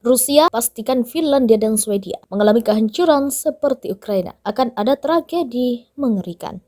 Rusia pastikan Finlandia dan Swedia mengalami kehancuran seperti Ukraina. Akan ada tragedi mengerikan.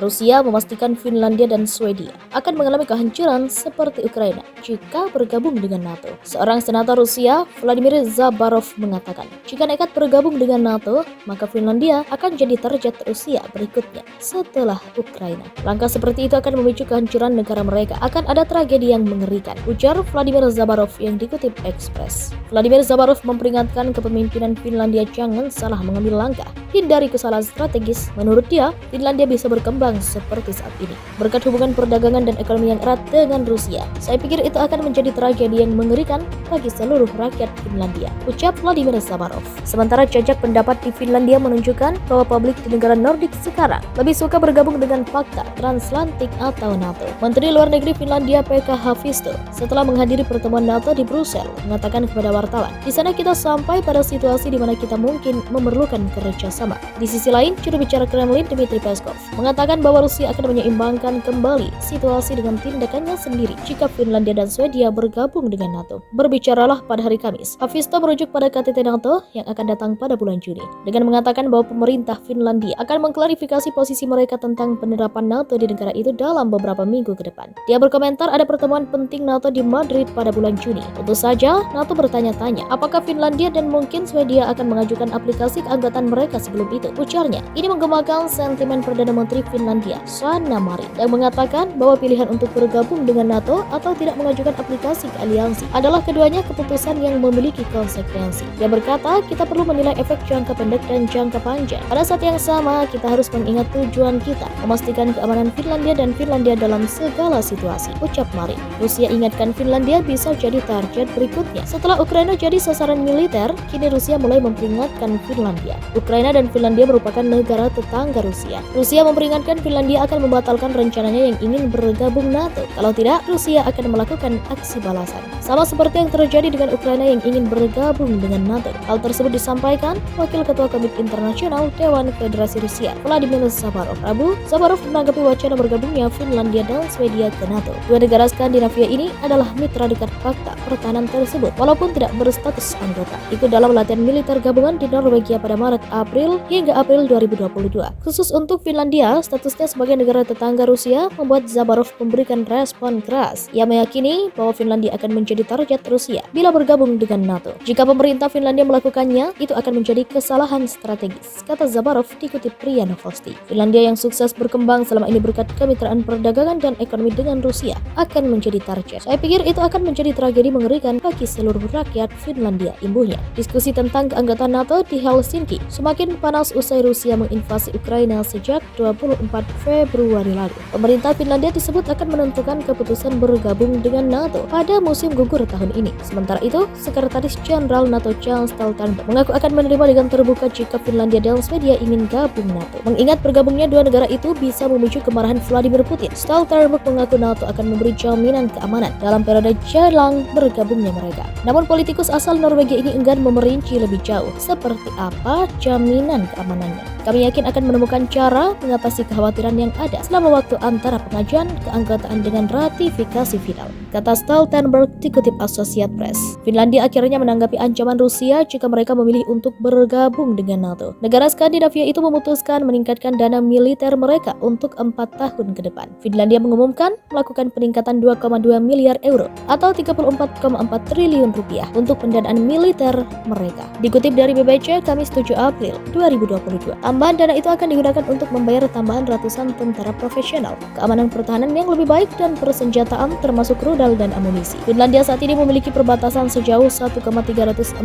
Rusia memastikan Finlandia dan Swedia akan mengalami kehancuran seperti Ukraina jika bergabung dengan NATO. Seorang senator Rusia, Vladimir Zabarov, mengatakan, jika nekat bergabung dengan NATO, maka Finlandia akan jadi target Rusia berikutnya setelah Ukraina. Langkah seperti itu akan memicu kehancuran negara mereka. Akan ada tragedi yang mengerikan, ujar Vladimir Zabarov yang dikutip Express. Vladimir Zabarov memperingatkan kepemimpinan Finlandia jangan salah mengambil langkah, hindari kesalahan strategis. Menurut dia, Finlandia bisa berkembang seperti saat ini berkat hubungan perdagangan dan ekonomi yang erat dengan Rusia. Saya pikir itu akan menjadi tragedi yang mengerikan bagi seluruh rakyat Finlandia, ucap Vladimir Zabarov. Sementara jajak pendapat di Finlandia menunjukkan bahwa publik di negara Nordik sekarang lebih suka bergabung dengan Pakta Transatlantik atau NATO. Menteri Luar Negeri Finlandia Pekka Haavisto setelah menghadiri pertemuan NATO di Brussel mengatakan kepada wartawan, di sana kita sampai pada situasi di mana kita mungkin memerlukan kerjasama. Di sisi lain, juru bicara Kremlin Dmitry Peskov mengatakan bahwa Rusia akan menyeimbangkan kembali situasi dengan tindakannya sendiri jika Finlandia dan Swedia bergabung dengan NATO. Berbicaralah pada hari Kamis, Haavisto merujuk pada KTT NATO yang akan datang pada bulan Juni dengan mengatakan bahwa pemerintah Finlandia akan mengklarifikasi posisi mereka tentang penerapan NATO di negara itu dalam beberapa minggu ke depan. Dia berkomentar ada pertemuan penting NATO di Madrid pada bulan Juni. Tentu saja NATO bertanya-tanya apakah Finlandia dan mungkin Swedia akan mengajukan aplikasi keanggotaan mereka sebelum itu. Ujarnya, ini menggemakan sentimen Perdana Menteri Finlandia, Sanna Marin, yang mengatakan bahwa pilihan untuk bergabung dengan NATO atau tidak mengajukan aplikasi ke aliansi adalah keduanya keputusan yang memiliki konsekuensi. Dia berkata, kita perlu menilai efek jangka pendek dan jangka panjang. Pada saat yang sama, kita harus mengingat tujuan kita, memastikan keamanan Finlandia dan Finlandia dalam segala situasi, ucap Marin. Rusia ingatkan Finlandia bisa jadi target berikutnya. Setelah Ukraina jadi sasaran militer, kini Rusia mulai memperingatkan Finlandia. Ukraina dan Finlandia merupakan negara tetangga Rusia. Rusia memperingatkan Finlandia akan membatalkan rencananya yang ingin bergabung NATO. Kalau tidak, Rusia akan melakukan aksi balasan. Sama seperti yang terjadi dengan Ukraina yang ingin bergabung dengan NATO. Hal tersebut disampaikan Wakil Ketua Komite Internasional Dewan Federasi Rusia, Vladimir Zabarov. Rabu, Zabarov menanggapi wacana bergabungnya Finlandia dan Swedia ke NATO. Dua negara Skandinavia ini adalah mitra dekat Pakta Pertahanan tersebut, walaupun tidak berstatus anggota. Ikut dalam latihan militer gabungan di Norwegia pada Maret-April hingga April 2022. Khusus untuk Finlandia, statusnya sebagai negara tetangga Rusia membuat Zabarov memberikan respon keras. Ia meyakini bahwa Finlandia akan menjadi target Rusia bila bergabung dengan NATO. Jika pemerintah Finlandia melakukannya, itu akan menjadi kesalahan strategis, kata Zabarov dikutip RIA Novosti. Finlandia yang sukses berkembang selama ini berkat kemitraan perdagangan dan ekonomi dengan Rusia akan menjadi target. Saya pikir itu akan menjadi tragedi mengerikan bagi seluruh rakyat Finlandia, imbuhnya. Diskusi tentang keanggotaan NATO di Helsinki semakin panas usai Rusia menginvasi Ukraina sejak 24 Februari lalu. Pemerintah Finlandia disebut akan menentukan keputusan bergabung dengan NATO pada musim gugur tahun ini. Sementara itu, Sekretaris Jenderal NATO Jens Stoltenberg mengaku akan menerima dengan terbuka jika Finlandia dan Swedia ingin gabung NATO. Mengingat bergabungnya dua negara itu bisa memicu kemarahan Vladimir Putin, Stoltenberg mengaku NATO akan memberi jaminan keamanan dalam periode jelang bergabungnya mereka. Namun politikus asal Norwegia ini enggan memerinci lebih jauh seperti apa jaminan keamanannya. Kami yakin akan menemukan cara mengatasi kekhawatiran yang ada selama waktu antara pengajuan keanggotaan dengan ratifikasi final, kata Stoltenberg dikutip Associated Press. Finlandia akhirnya menanggapi ancaman Rusia jika mereka memilih untuk bergabung dengan NATO. Negara Skandinavia itu memutuskan meningkatkan dana militer mereka untuk 4 tahun ke depan. Finlandia mengumumkan melakukan peningkatan 2,2 miliar euro atau 34,4 triliun rupiah untuk pendanaan militer mereka. Dikutip dari BBC Kamis 7 April 2022. Tambahan dana itu akan digunakan untuk membayar tambahan ratusan tentara profesional, keamanan pertahanan yang lebih baik, dan persenjataan termasuk rudal dan amunisi. Finlandia saat ini memiliki perbatasan sejauh 1,340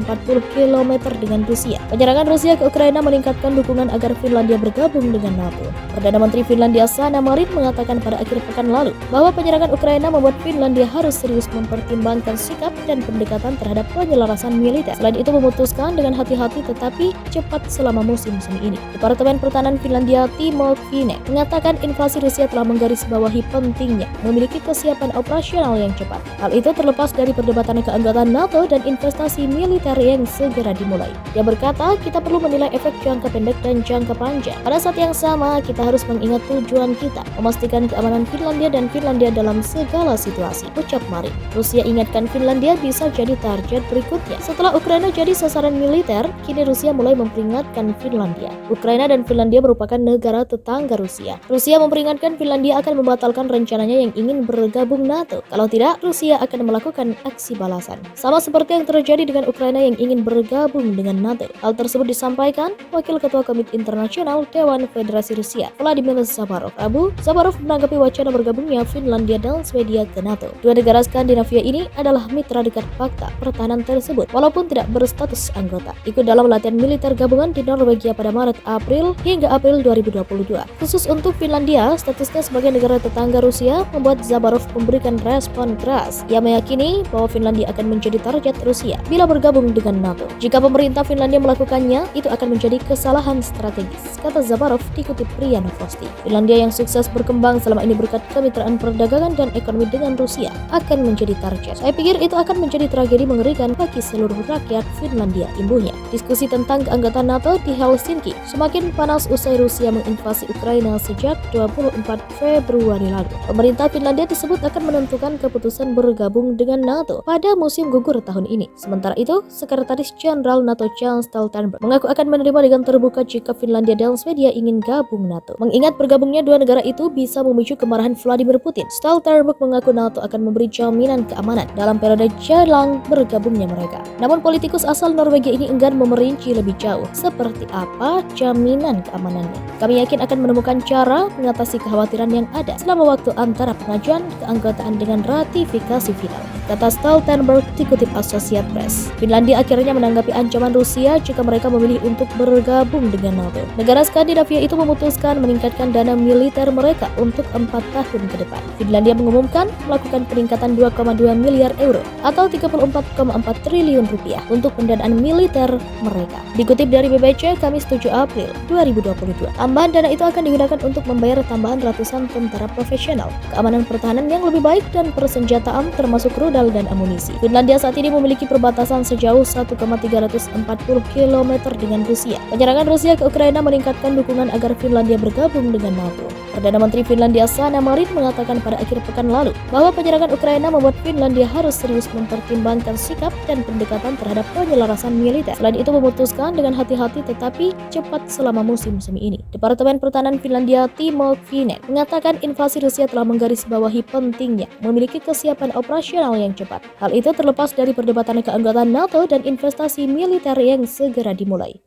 km dengan Rusia. Penyerangan Rusia ke Ukraina meningkatkan dukungan agar Finlandia bergabung dengan NATO. Perdana Menteri Finlandia Sanna Marin mengatakan pada akhir pekan lalu bahwa penyerangan Ukraina membuat Finlandia harus serius mempertimbangkan sikap dan pendekatan terhadap penyelarasan militer. Selain itu memutuskan dengan hati-hati tetapi cepat selama musim semi ini. Departemen Pertahanan Finlandia Timo Kinen mengatakan invasi Rusia telah menggarisbawahi pentingnya memiliki kesiapan operasional yang cepat. Hal itu terlepas dari perdebatan keanggotaan NATO dan investasi militer yang segera dimulai. Dia berkata, kita perlu menilai efek jangka pendek dan jangka panjang. Pada saat yang sama, kita harus mengingat tujuan kita, memastikan keamanan Finlandia dan Finlandia dalam segala situasi, ucap Marin. Rusia ingatkan Finlandia bisa jadi target berikutnya. Setelah Ukraina jadi sasaran militer, kini Rusia mulai memperingatkan Finlandia. Ukraina dan Finlandia merupakan negara tetangga Rusia. Rusia memperingatkan Finlandia akan membatalkan rencananya yang ingin bergabung NATO. Kalau tidak, Rusia akan melakukan aksi balasan. Sama seperti yang terjadi dengan Ukraina yang ingin bergabung dengan NATO. Hal tersebut disampaikan Wakil Ketua Komite Internasional Dewan Federasi Rusia, Vladimir Zabarov. Rabu, Zabarov menanggapi wacana bergabungnya Finlandia dan Swedia ke NATO. Dua negara Skandinavia ini adalah mitra dekat fakta pertahanan tersebut, walaupun tidak berstatus anggota. Ikut dalam latihan militer gabungan di Norwegia pada Maret-April hingga April 2022. Khusus untuk Finlandia, statusnya sebagai negara tetangga Rusia membuat Zabarov memberikan respon keras. Ia meyakini bahwa Finlandia akan menjadi target Rusia bila bergabung dengan NATO. Jika pemerintah Finlandia melakukannya, itu akan menjadi kesalahan strategis, kata Zabarov dikutip Ria Novosti. Finlandia yang sukses berkembang selama ini berkat kemitraan perdagangan dan ekonomi dengan Rusia akan menjadi target. Saya pikir itu akan menjadi tragedi mengerikan bagi seluruh rakyat Finlandia, imbuhnya. Diskusi tentang keanggotaan NATO di Helsinki semakin panas usai Rusia menginvasi Ukraina sejak 24 Februari lalu. Pemerintah Finlandia disebut akan menentukan keputusan bergabung dengan NATO pada musim gugur tahun ini. Sementara itu, Sekretaris Jenderal NATO Jens Stoltenberg mengaku akan menerima dengan terbuka jika Finlandia dan Swedia ingin gabung NATO. Mengingat bergabungnya dua negara itu bisa memicu kemarahan Vladimir Putin, Stoltenberg mengaku NATO akan memberi jaminan keamanan dalam periode jelang bergabungnya mereka. Namun politikus asal Norwegia ini enggan memerinci lebih jauh seperti apa jaminan keamanannya. Kami yakin akan menemukan cara mengatasi kekhawatiran yang ada selama waktu antara pengajuan keanggotaan dengan ratifikasi final, kata Stoltenberg dikutip Associated Press. Finlandia akhirnya menanggapi ancaman Rusia jika mereka memilih untuk bergabung dengan NATO. Negara Skandinavia itu memutuskan meningkatkan dana militer mereka untuk 4 tahun ke depan. Finlandia mengumumkan melakukan peningkatan 2,2 miliar euro atau 34,4 triliun rupiah untuk pendanaan militer mereka. Dikutip dari BBC Kamis 7 April 2022, tambahan dana itu akan digunakan untuk membayar tambahan ratusan tentara profesional, keamanan pertahanan yang lebih baik, dan persenjataan termasuk rudal dan amunisi. Finlandia saat ini memiliki perbatasan sejauh 1,340 km dengan Rusia. Penyerangan Rusia ke Ukraina meningkatkan dukungan agar Finlandia bergabung dengan NATO. Perdana Menteri Finlandia Sanna Marin mengatakan pada akhir pekan lalu bahwa penyerangan Ukraina membuat Finlandia harus serius mempertimbangkan sikap dan pendekatan terhadap penyelarasan militer. Selain itu memutuskan dengan hati-hati tetapi cepat selama musim semi ini. Departemen Pertahanan Finlandia Timo Finland mengatakan invasi Rusia telah menggarisbawahi pentingnya memiliki kesiapan operasional yang cepat. Hal itu terlepas dari perdebatan keanggotaan NATO dan investasi militer yang segera dimulai.